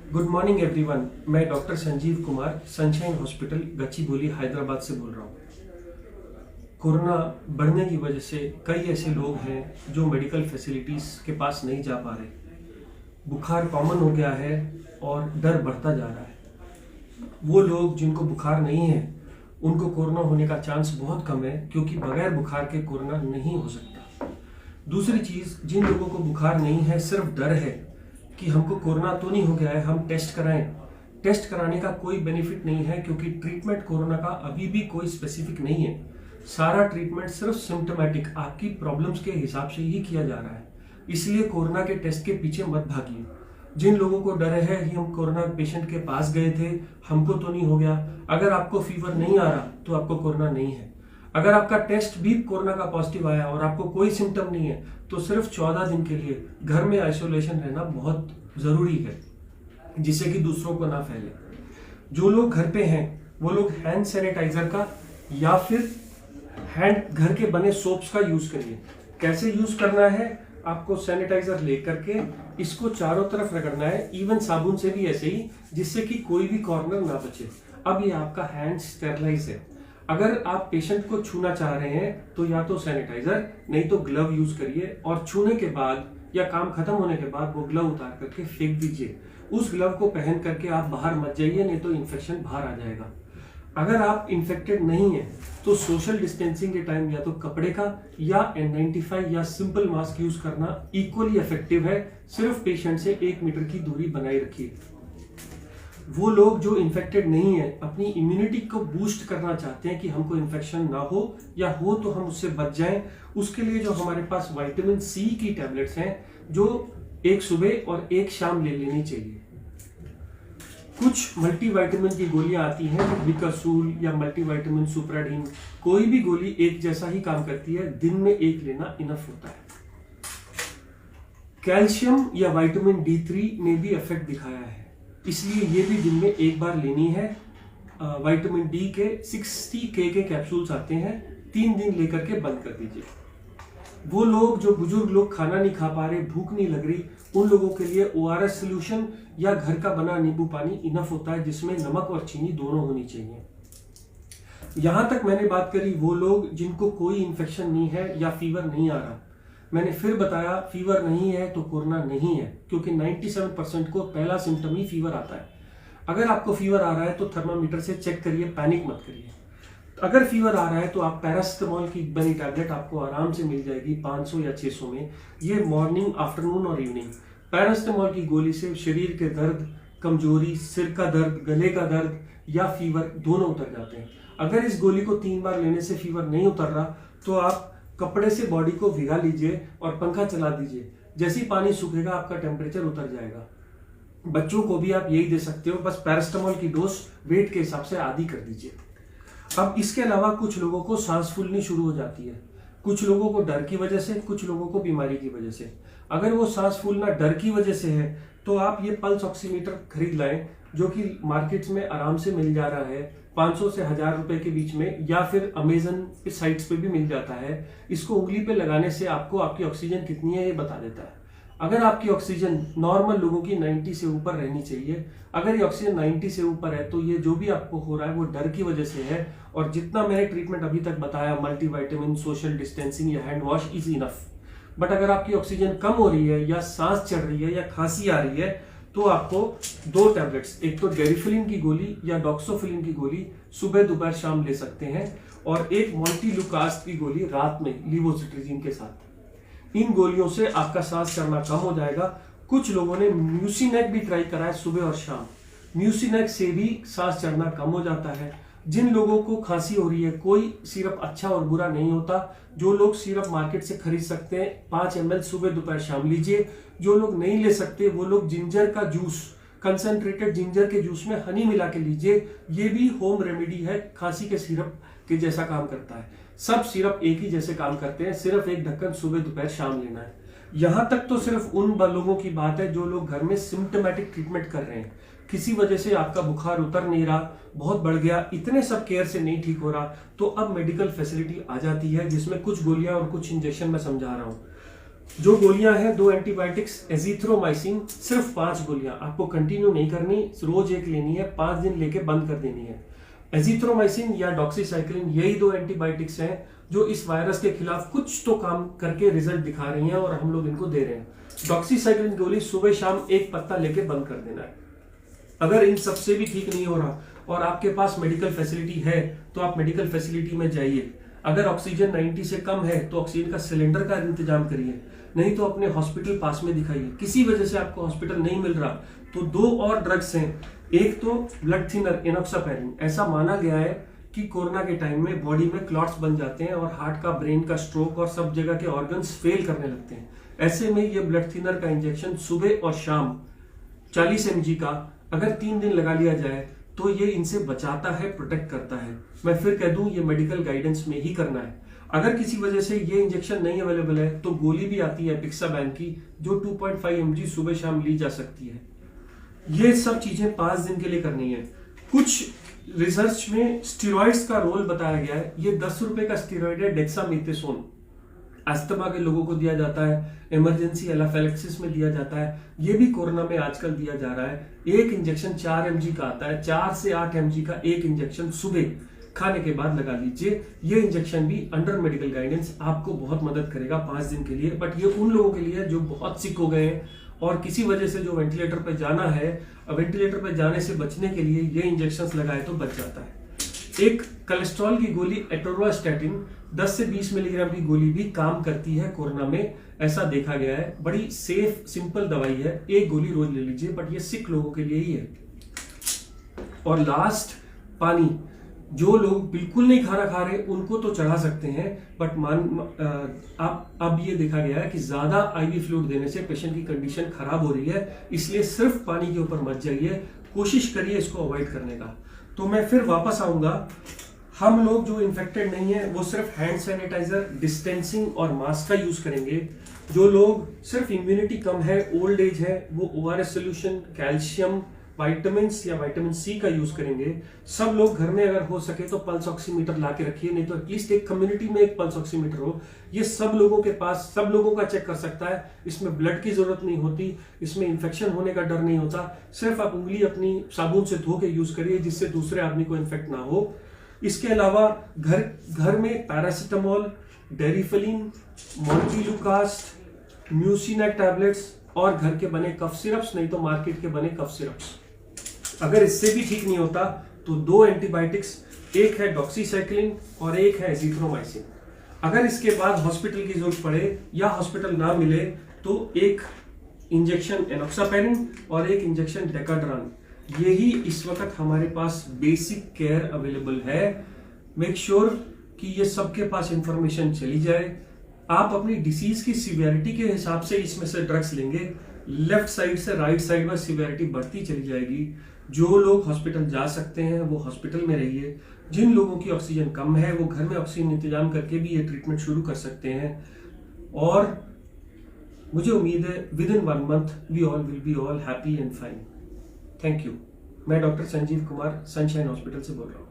Good morning everyone. मैं doctor Sanjeev Kumar Sunshine Hospital Gachibowli Hyderabad से बोल रहा हूँ। कोरोना बढ़ने की वजह से कई ऐसे लोग हैं जो मेडिकल फैसिलिटीज़ के पास नहीं जा पा रहे। बुखार कॉमन हो गया है और डर बढ़ता जा रहा है। वो लोग जिनको बुखार नहीं है उनको कोरोना होने का चांस बहुत कम है, क्योंकि बगैर बुखार के कोरोना नहीं हो सकता। दूसरी चीज़, जिन लोगों को बुखार नहीं है, सिर्फ डर है कि हमको कोरोना तो नहीं हो गया है, हम टेस्ट कराएं। टेस्ट कराने का कोई बेनिफिट नहीं है, क्योंकि ट्रीटमेंट कोरोना का अभी भी कोई स्पेसिफिक नहीं है। सारा ट्रीटमेंट सिर्फ सिम्टोमेटिक आपकी प्रॉब्लम्स के हिसाब से ही किया जा रहा है। इसलिए कोरोना के टेस्ट के पीछे मत भागिए। जिन लोगों को डर है कि हम कोरोना पेशेंट के पास गए थे, हमको तो नहीं हो गया, अगर आपको फीवर नहीं आ रहा तो आपको कोरोना नहीं है। अगर आपका टेस्ट भी कोरोना का पॉजिटिव आया और आपको कोई सिम्टम नहीं है तो सिर्फ 14 दिन के लिए घर में आइसोलेशन रहना बहुत ज़रूरी है, जिससे कि दूसरों को ना फैले। जो लोग घर पे हैं वो लोग हैंड सैनिटाइजर का या फिर घर के बने सोप्स का यूज करिए। कैसे यूज करना है, आपको सैनिटाइजर लेकर के इसको चारों तरफ रगड़ना है, इवन साबुन से भी ऐसे ही, जिससे कि कोई भी कॉर्नर ना बचे। अब ये आपका हैंड स्टेरलाइज है। अगर आप पेशेंट को छूना चाह रहे हैं तो या तो सैनिटाइजर नहीं तो ग्लव यूज करिए, और छूने के बाद या काम खत्म होने के बाद वो ग्लव उतार करके फेंक दीजिए। उस ग्लव को पहन करके आप बाहर मत जाइए, नहीं तो इन्फेक्शन बाहर आ जाएगा। अगर आप इन्फेक्टेड नहीं है तो सोशल डिस्टेंसिंग के टाइम या तो कपड़े का या N95 या सिंपल मास्क यूज करना इक्वली इफेक्टिव है। सिर्फ पेशेंट से 1 मीटर की दूरी बनाए रखिए। वो लोग जो इन्फेक्टेड नहीं है, अपनी इम्यूनिटी को बूस्ट करना चाहते हैं कि हमको इन्फेक्शन ना हो, या हो तो हम उससे बच जाएं, उसके लिए जो हमारे पास विटामिन सी की टैबलेट्स हैं, जो एक सुबह और एक शाम ले लेनी चाहिए। कुछ मल्टीविटामिन की गोलियां आती हैं, विकासूल या मल्टीविटामिन सुप्राडीन, कोई भी गोली एक जैसा ही काम करती है, दिन में एक लेना इनफ होता है। कैल्शियम या विटामिन D3 ने भी इफेक्ट दिखाया है, इसलिए ये भी दिन में एक बार लेनी है। विटामिन डी के 60K के कैप्सूल्स आते हैं, 3 दिन लेकर के बंद कर दीजिए। वो लोग जो बुजुर्ग लोग खाना नहीं खा पा रहे, भूख नहीं लग रही, उन लोगों के लिए ORS सोल्यूशन या घर का बना नींबू पानी इनफ होता है, जिसमें नमक और चीनी दोनों होनी चाहिए। यहां तक मैंने बात करी वो लोग जिनको कोई इन्फेक्शन नहीं है या फीवर नहीं आ रहा। मैंने फिर बताया, फीवर नहीं है तो कोरोना नहीं है, क्योंकि 97% को पहला सिम्टम ही फीवर आता है। अगर आपको फीवर आ रहा है तो थर्मामीटर से चेक करिए, पैनिक मत करिए। अगर फीवर आ रहा है तो आप पैरासिटामोल की बनी टैबलेट आपको आराम से मिल जाएगी 500 या 600 में। ये मॉर्निंग, आफ्टरनून और इवनिंग। पैरासिटामोल की गोली से शरीर के दर्द, कमजोरी, सिर का दर्द, गले का दर्द या फीवर दोनों उतर जाते हैं। अगर इस गोली को 3 बार लेने से फीवर नहीं उतर रहा तो आप कपड़े से बॉडी को भिगा लीजिए और पंखा चला दीजिए। जैसे ही पानी सूखेगा आपका टेम्परेचर उतर जाएगा। बच्चों को भी आप यही दे सकते हो, बस पैरासिटामोल की डोज वेट के हिसाब से आधी कर दीजिए। अब इसके अलावा कुछ लोगों को सांस फूलनी शुरू हो जाती है, कुछ लोगों को डर की वजह से, कुछ लोगों को बीमारी की वजह से। अगर वो सांस फूलना डर की वजह से है तो आप ये पल्स ऑक्सीमीटर खरीद लाएं, जो कि मार्केट्स में आराम से मिल जा रहा है 500 से 1000 रुपए के बीच में, या फिर अमेजन के साइट्स पे भी मिल जाता है। इसको उंगली पे लगाने से आपको आपकी ऑक्सीजन कितनी है ये बता देता है। अगर आपकी ऑक्सीजन नॉर्मल लोगों की 90 से ऊपर रहनी चाहिए, अगर ये ऑक्सीजन 90 से ऊपर है तो ये जो भी आपको हो रहा है वो डर की वजह से है। और जितना मैंने ट्रीटमेंट अभी तक बताया, मल्टीविटामिन, सोशल डिस्टेंसिंग या hand wash is enough. But अगर आपकी ऑक्सीजन कम हो रही है या सांस चढ़ रही है या खांसी आ रही है तो आपको 2 टैबलेट्स, एक तो डेरिफिलिन की गोली या डॉक्सोफिलिन की गोली सुबह, दोपहर, शाम ले सकते हैं, और एक मोंटेलुकास्ट की गोली रात में लीवोसिट्रिजिन के साथ। इन गोलियों से आपका सांस चढ़ना कम हो जाएगा। कुछ लोगों ने म्यूसिनेक भी ट्राई करा है सुबह और शाम, म्यूसिनेक से भी सांस चढ़ना कम हो जाता है। जिन लोगों को खांसी हो रही है, कोई सिरप अच्छा और बुरा नहीं होता। जो लोग सिरप मार्केट से खरीद सकते हैं 5 ml सुबह, दोपहर, शाम लीजिए। जो लोग नहीं ले सकते वो लोग जिंजर का जूस, कंसंट्रेटेड जिंजर के जूस में हनी मिला के लीजिए। ये भी होम रेमेडी है, खांसी के सिरप के जैसा काम करता है। सब सिरप एक ही जैसे काम करते हैं, सिर्फ एक ढक्कन सुबह, दोपहर, शाम लेना है। यहां तक तो सिर्फ उन लोगों की बात है जो लोग घर में सिम्टोमेटिक ट्रीटमेंट कर रहे हैं, किसी वजह से आपका बुखार उतर नहीं रहा, बहुत बढ़ गया, इतने सब केयर से नहीं ठीक हो रहा, तो अब मेडिकल फैसिलिटी आ जाती है, जिसमें कुछ गोलियां और कुछ इंजेक्शन मैं समझा रहा हूं। जो गोलियां हैं, 2 एंटीबायोटिक्स, एजिथ्रोमाइसिन, सिर्फ 5 गोलियां आपको कंटिन्यू नहीं करनी, रोज एक लेनी है, 5 दिन लेके बंद कर देनी है। एजिथ्रोमाइसिन या डॉक्सीसाइक्लिन, यही 2 एंटीबायोटिक्स हैं जो इस वायरस के खिलाफ कुछ तो काम करके रिजल्ट दिखा रही हैं और हम लोग इनको दे रहे हैं। डॉक्सीसाइक्लिन गोली सुबह शाम एक पत्ता लेके बंद कर देना है। अगर इन सबसे भी ठीक नहीं हो रहा और आपके पास मेडिकल फैसिलिटी है तो आप मेडिकल फैसिलिटी में जाइए। अगर ऑक्सीजन 90 से कम है तो ऑक्सीजन का सिलेंडर का इंतजाम करिए, नहीं तो अपने हॉस्पिटल पास में दिखाइए। किसी वजह से आपको हॉस्पिटल नहीं मिल रहा तो 2 और ड्रग्स हैं। एक तो ब्लड थिनर एनोक्सापैरिन, ऐसा माना गया है कि कोरोना के टाइम में बॉडी में क्लॉट्स बन जाते हैं और हार्ट का, ब्रेन का, स्ट्रोक और सब जगह के ऑर्गन्स फेल करने लगते हैं। ऐसे में ये ब्लड थिनर का इंजेक्शन सुबह और शाम 40 mg का अगर 3 दिन लगा लिया जाए तो ये इनसे बचाता है, प्रोटेक्ट करता है। मैं फिर कह दूं, ये मेडिकल गाइडेंस में ही करना है। अगर किसी वजह से ये इंजेक्शन नहीं अवेलेबल है तो गोली भी आती है पिक्साबैन की, जो 2.5 mg सुबह शाम ली जा सकती है। ये सब चीजें 5 दिन के लिए करनी है। कुछ रिसर्च में स्टेरॉइड्स का रोल बताया गया है। ये 10 रुपए का स्टेरॉइड है, डेक्सामेथासोन। अस्थमा के लोगों को दिया जाता है, इमरजेंसी एनाफिलैक्सिस में दिया जाता है, ये भी कोरोना में आजकल दिया जा रहा है। एक इंजेक्शन 4 mg का आता है, 4 से 8 mg का एक इंजेक्शन सुबह खाने के बाद लगा लीजिए। ये इंजेक्शन भी अंडर मेडिकल गाइडेंस आपको बहुत मदद करेगा 5 दिन के लिए। बट ये उन लोगों के लिए जो बहुत सिक हो गए हैं और किसी वजह से जो वेंटिलेटर पर जाना है, वेंटिलेटर पर जाने से बचने के लिए ये इंजेक्शंस लगाए तो बच जाता है। एक कोलेस्ट्रॉल की गोली एटोरवास्टैटिन 10 से 20 मिलीग्राम की गोली भी काम करती है कोरोना में, ऐसा देखा गया है। बड़ी सेफ सिंपल दवाई है, एक गोली रोज ले लीजिए, बट ये सिक लोगों के लिए ही है। और लास्ट, पानी। जो लोग बिल्कुल नहीं खाना खा रहे उनको तो चढ़ा सकते हैं, बट अब ये देखा गया है कि ज्यादा आईवी फ्लूइड देने से पेशेंट की कंडीशन खराब हो रही है, इसलिए सिर्फ पानी के ऊपर मत जाइए, कोशिश करिए इसको अवॉइड करने का। तो मैं फिर वापस आऊंगा। हम लोग जो इन्फेक्टेड नहीं है वो सिर्फ हैंड सैनिटाइजर, डिस्टेंसिंग और मास्क का यूज करेंगे। जो लोग सिर्फ इम्यूनिटी कम है, ओल्ड एज है, वो ORS सोल्यूशन, कैल्शियम, विटामिन्स या विटामिन C का यूज करेंगे। सब लोग घर में अगर हो सके तो पल्स ऑक्सीमीटर ला के रखिए, नहीं तो एटलीस्ट एक कम्युनिटी में एक पल्स ऑक्सीमीटर हो। ये सब लोगों के पास, सब लोगों का चेक कर सकता है। इसमें ब्लड की जरूरत नहीं होती, इसमें इन्फेक्शन होने का डर नहीं होता। सिर्फ आप उंगली अपनी साबुन से धो के यूज करिए जिससे दूसरे आदमी को इन्फेक्ट ना हो। इसके अलावा घर में पैरासिटामोल, डेरिफलिन, मोन्टिलुकास्ट, म्यूसिनेक टैबलेट्स और घर के बने कफ सिरप्स, नहीं तो मार्केट के बने कफ सिरप्स। अगर इससे भी ठीक नहीं होता तो 2 एंटीबायोटिक्स, एक है डॉक्सीसाइक्लिन और एक है एजिथ्रोमाइसिन। अगर इसके बाद हॉस्पिटल की जरूरत पड़े या हॉस्पिटल ना मिले तो एक इंजेक्शन एनोक्सापैरिन और एक इंजेक्शन डेकाड्रान, यही इस वक्त हमारे पास बेसिक केयर अवेलेबल है। मेक श्योर कि ये सबके पास इंफॉर्मेशन चली जाए। आप अपनी डिसीज की सीवियरिटी के हिसाब से इसमें से ड्रग्स लेंगे, लेफ्ट साइड से राइट साइड में सीवियरिटी बढ़ती चली जाएगी। जो लोग हॉस्पिटल जा सकते हैं वो हॉस्पिटल में रहिए। जिन लोगों की ऑक्सीजन कम है वो घर में ऑक्सीजन इंतजाम करके भी ये ट्रीटमेंट शुरू कर सकते हैं। और मुझे उम्मीद है within 1 month we all will be all happy and fine. Thank you. मैं doctor Sanjeev Kumar, Sunshine Hospital से बोल रहा हूँ।